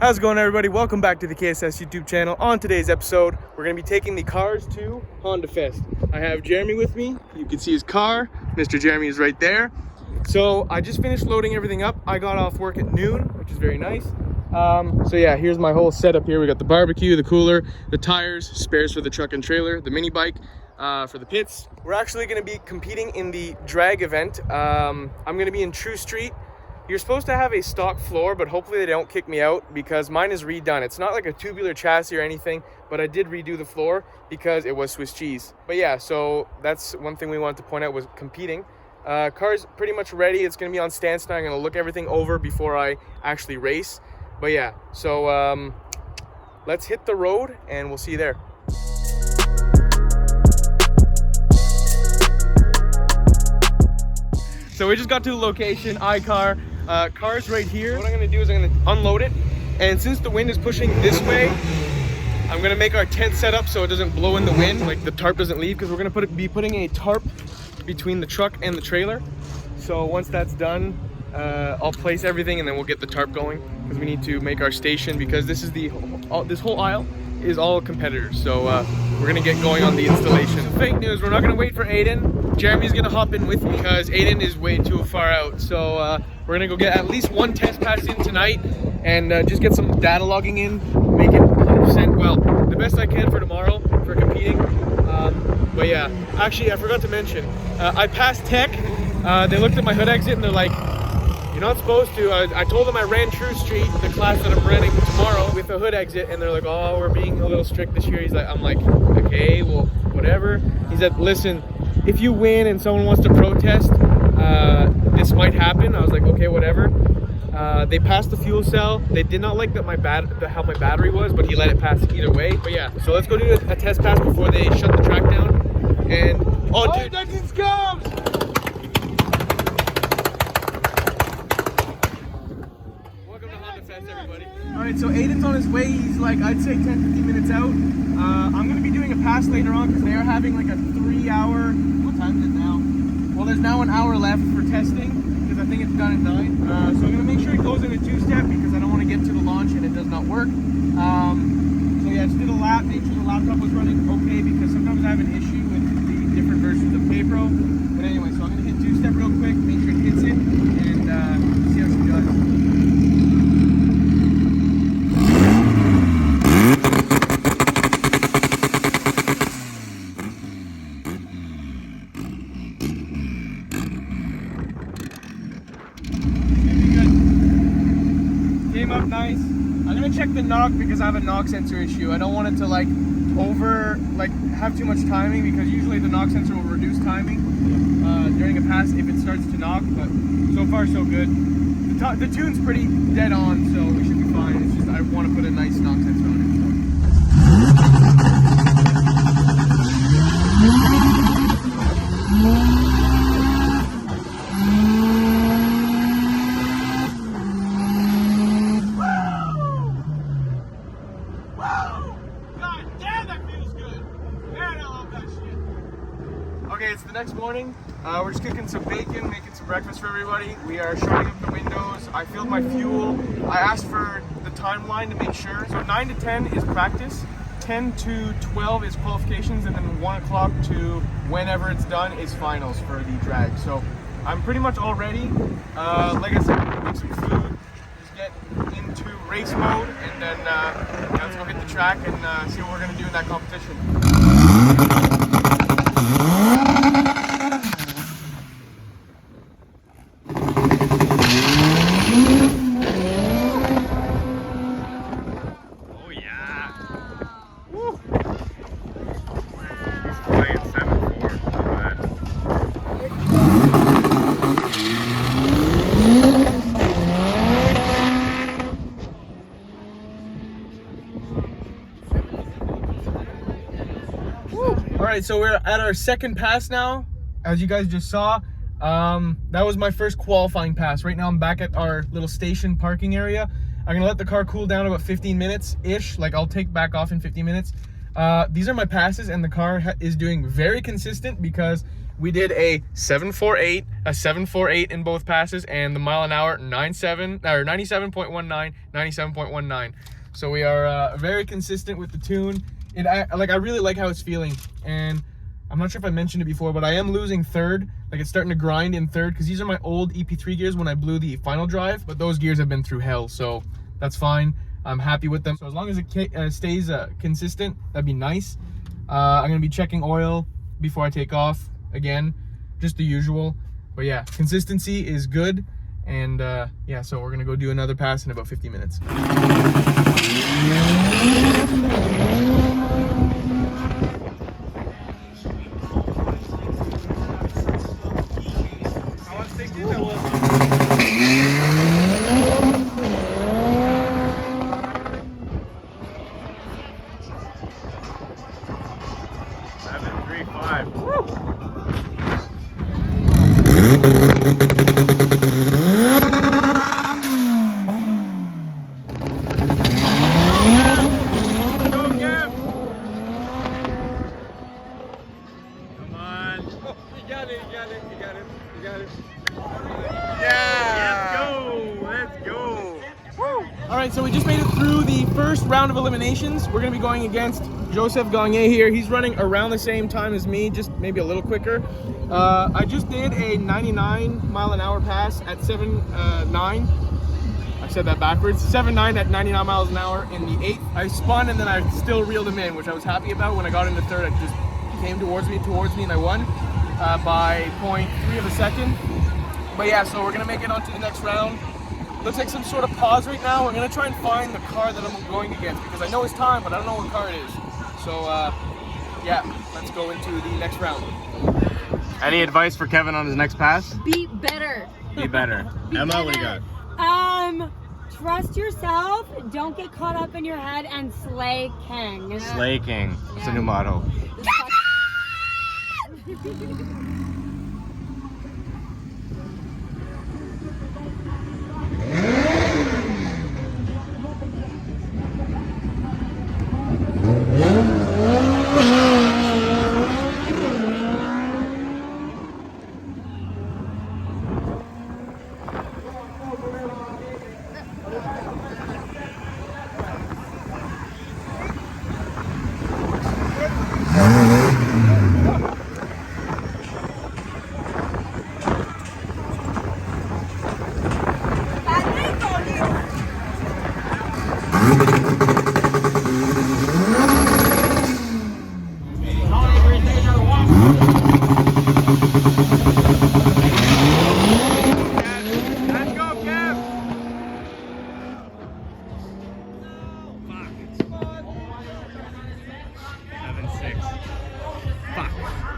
How's it going, everybody? Welcome back to the KSS YouTube channel. On today's episode, we're going to be taking the cars to Honda Fest. I have Jeremy with me. You can see his car. Mr. Jeremy is right there. So I just finished loading everything up. I got off work at noon, which is very nice. So yeah, here's my whole setup here. We got the barbecue, the cooler, the tires, spares for the truck and trailer, the mini bike for the pits. We're actually going to be competing in the drag event. I'm going to be in True Street. You're supposed to have a stock floor, but hopefully they don't kick me out because mine is redone. It's not like a tubular chassis or anything, but I did redo the floor because it was Swiss cheese. But yeah, so that's one thing we wanted to point out was competing. Car's pretty much ready. It's going to be on standstill. I'm going to look everything over before I actually race. But yeah, so let's hit the road and we'll see you there. So we just got to the location, iCar. Car's right here. What I'm gonna do is I'm gonna unload it. And since the wind is pushing this way, I'm gonna make our tent set up so it doesn't blow in the wind, like the tarp doesn't leave, because we're gonna be putting a tarp between the truck and the trailer. So once that's done, I'll place everything and then we'll get the tarp going, because we need to make our station, because this is this whole aisle is all competitors. So we're gonna get going on the installation. Fake news, we're not gonna wait for Aiden. Jeremy's gonna hop in with me because Aiden is way too far out. So we're gonna go get at least one test pass in tonight and just get some data logging in, make it 100%, well, the best I can for tomorrow for competing. But yeah, actually I forgot to mention, I passed tech. They looked at my hood exit and they're like, "You're not supposed to." I told them I ran True Street, the class that I'm running tomorrow, with a hood exit, and they're like, "Oh, we're being a little strict this year." I'm like, okay, well, whatever. He said, "Listen, if you win and someone wants to protest, this might happen." I was like, okay, whatever. They passed the fuel cell. They did not like that how my battery was, but he let it pass either way. But yeah, so let's go do a test pass before they shut the track down. And oh, dude, that just comes. Welcome to Honda Fest, everybody. All right, so Aiden's on his way. He's like, I'd say 10-15 minutes out. I'm going to be doing a pass later on because they are having like a 3-hour. What time is it now? Well, there's now an hour left for testing because I think it's done at 9. So I'm going to make sure it goes in a 2-step because I don't want to get to the launch and it does not work. So yeah, I just did a lap, made sure the laptop was running okay because sometimes I have an issue with the different versions of K-Pro. But anyway, so I'm going to hit 2-step real quick, make sure it hits it, and see how she does. Came up nice. I'm gonna check the knock because I have a knock sensor issue. I don't want it to have too much timing because usually the knock sensor will reduce timing during a pass if it starts to knock. But so far so good. The tune's pretty dead on, so we should be fine. It's just I want to put a nice knock sensor on it. Okay, it's the next morning. We're just cooking some bacon, making some breakfast for everybody. We are shutting up the windows. I filled my fuel. I asked for the timeline to make sure. So 9 to 10 is practice, 10 to 12 is qualifications, and then 1 o'clock to whenever it's done is finals for the drag. So I'm pretty much all ready. Like I said, we'll make some food, just get into race mode, and then let's go hit the track and see what we're gonna do in that competition. Alright, so we're at our second pass now, as you guys just saw. That was my first qualifying pass. Right now I'm back at our little station parking area. I'm gonna let the car cool down about 15 minutes-ish. Like, I'll take back off in 15 minutes. These are my passes, and the car is doing very consistent because We did a 748, a 748 in both passes, and the mile an hour 97.19, 97.19. So we are very consistent with the tune. I really like how it's feeling, and I'm not sure if I mentioned it before, but I am losing third. Like, it's starting to grind in third because these are my old EP3 gears when I blew the final drive, but those gears have been through hell, so that's fine. I'm happy with them. So as long as it stays consistent, that'd be nice. I'm gonna be checking oil before I take off again, just the usual. But yeah, consistency is good. And yeah, so we're gonna go do another pass in about 50 minutes. Alright, so we just made it through the first round of eliminations. We're going to be going against Joseph Gagné here. He's running around the same time as me, just maybe a little quicker. I just did a 99 mile an hour pass at 7.9. I said that backwards. 7.9 at 99 miles an hour in the 8th. I spun and then I still reeled him in, which I was happy about. When I got into third, it just came towards me, and I won by 0.3 of a second. But yeah, so we're going to make it on to the next round. Looks like some sort of pause right now. We're going to try and find the car that I'm going against because I know it's time, but I don't know what car it is. So yeah, let's go into the next round. Any advice for Kevin on his next pass? Be better. Be better. Emma, what do you got? Trust yourself, don't get caught up in your head, and slay king. Slay king. It's a new motto.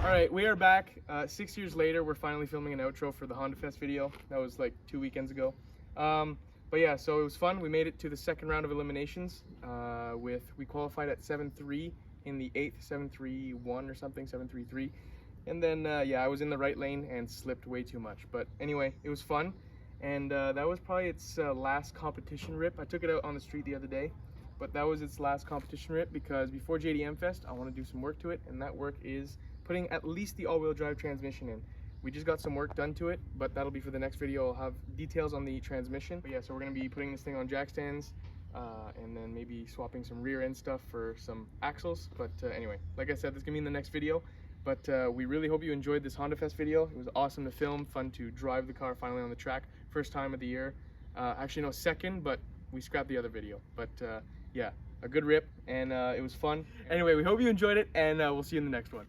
Alright, we are back. 6 years later, we're finally filming an outro for the Honda Fest video. That was like 2 weekends ago. But yeah, so it was fun. We made it to the second round of eliminations. We qualified at 7.3 in the 8th, 7.31 or something, 7.33. And then, yeah, I was in the right lane and slipped way too much. But anyway, it was fun. And that was probably its last competition rip. I took it out on the street the other day. But that was its last competition rip because before JDM Fest, I want to do some work to it. And that work is putting at least the all-wheel drive transmission in. We just got some work done to it, but that'll be for the next video. I'll have details on the transmission. But yeah, so we're going to be putting this thing on jack stands and then maybe swapping some rear end stuff for some axles. But anyway, like I said, this is going to be in the next video. But we really hope you enjoyed this Honda Fest video. It was awesome to film, fun to drive the car finally on the track. First time of the year. Actually, no, second, but we scrapped the other video. But yeah, a good rip, and it was fun. Anyway, we hope you enjoyed it, and we'll see you in the next one.